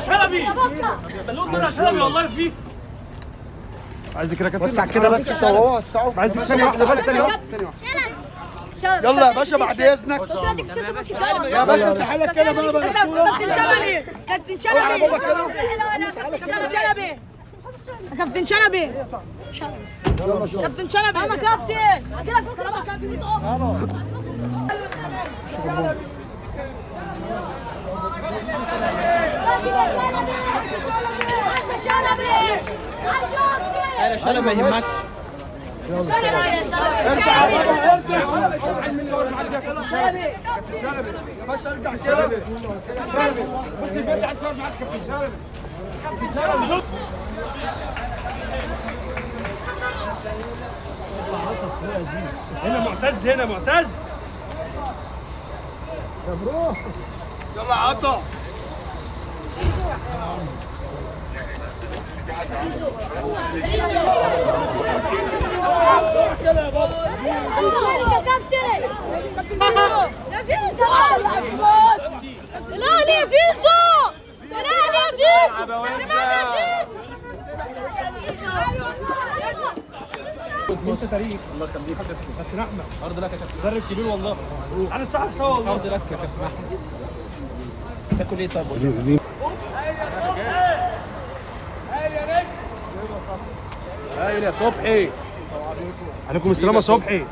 شلبي بلوط طلع شلبي والله فيه. عايزك يا كابتن وسع كده بس انت وهو وسعوا. عايزك ثانيه واحده بس ثانيه واحده. يلا يا باشا بعد اذنك يا باشا انت حالك كده بقى الصوره. كابتن شلبي كابتن شلبي كابتن شلبي كابتن شلبي سلام كابتن سلام كابتن. شلبي يهمك. هنا معتز هنا معتز. يلا عطا انت تاريخ. الله يخليك تسلم. كابتن احمد ارض لك يا كابتن. مدرب كبير والله. انا الساعه سوا والله. ارض لك يا كابتن احمد. تاكل ايه طب؟ هايل يا صبحي. عليكم السلام يا صبحي.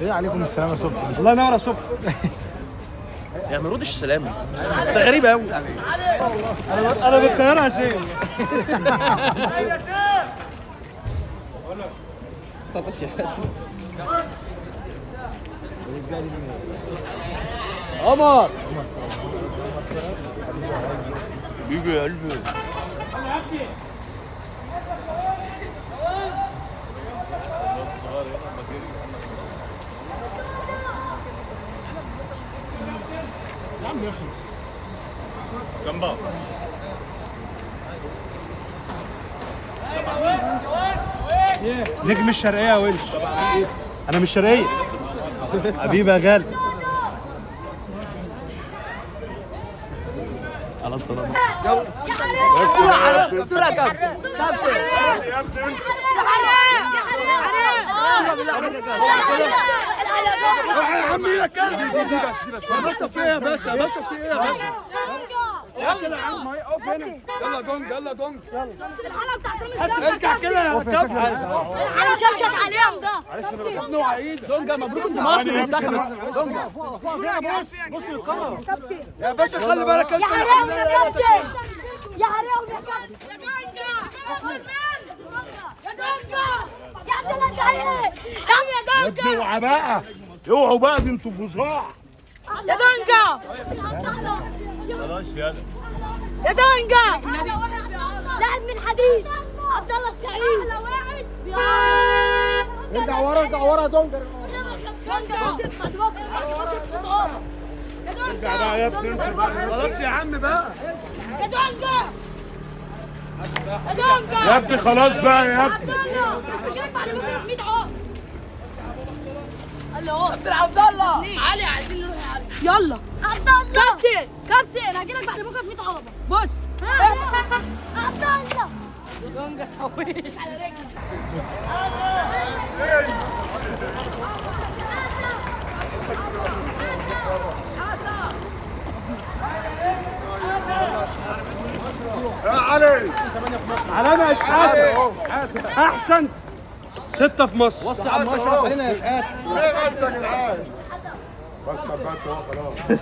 ايه عليكم السلام يا صبحي. الله ينور يا صبحي. يا ما ردش السلام ده غريب قوي. انا بالقاهره يا شيخ. طب بس يا عمر بيجي يا قلبي. يا عم يا اخي جنبها. نجم الشرقيه يا ونش. انا مش شرقيه. حبيبي يا غالي. على الطريق. صورة يا كابتن. يا عم يا كلب. دي بس باشا في ايه يا باشا؟ يا باشا في ايه يا باشا؟ يلا يا عم اقف هنا. يلا دونج يلا دونج. ارجع كده يا كابتن. انا مشكشك عليهم ده. يا ابني وعيد. دونجا مبروك انت مصري دونجا بص القمر. يا باشا خلي بالك انت. يا حرام يا كابتن يا حرام يا كابتن يا دونجا يا عبد الله يا دونجا اوعى بقى اوعوا بقى دي انتوا فظاع. يا دونجا خلاص يلا. يا دونجا لاعب من حديد عبد الله السعيد. ارجع ورا ارجع ورا دونجا. ارجع بقى يا ابني انت. خلاص يا عم بقى. يا دونجا يا دونجا يا ابني خلاص بقى يا ابني. كابتن عبد الله علي عايزين نروح يا علي. يلا عبد الله كابتن هجيلك بعد بكره في 100 عقبه. بص عبد الله دونجا سويت على رجلك. يا علي علامه يا شحاته. احسن 6 في مصر. وسع عم اشرف علينا يا شحات. ايه بس يا جدعان. بطل هو خلاص.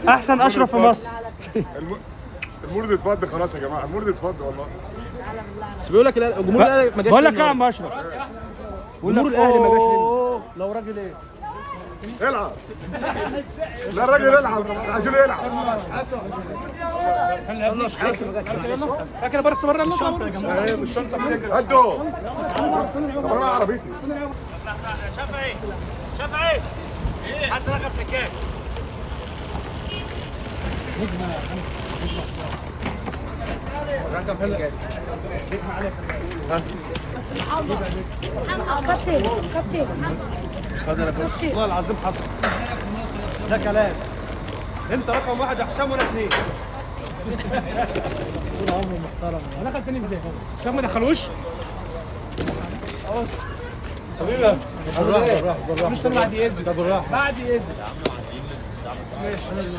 احسن اشرف في مصر. المورد اتفض خلاص يا جماعه. المورد اتفض والله. بس بيقول لك الجمهور الاهلي ما جاش. بقول لك ايه يا عم اشرف. جمهور الاهلي ما جاش ليه؟ لو راجل ايه؟ العب. لا الراجل يلعب. عايزين يلعب. يلا فاكر بس بره الشنطه يا جماعه. ايه الشنطه بتجري. هدوا. صبرنا عربيتي. شافعي هات رقم تكاك. رقم حلو. كابتن والله العظيم حصل. ده كلام. انت رقم 1 يا حسام وانا 2. محترم. انا دخل تاني ازاي؟ شايف ما دخلوش؟ خلاص حبيبي بالراحه مش تاني بعد اذنك. بالراحه بعد اذنك. ماشي.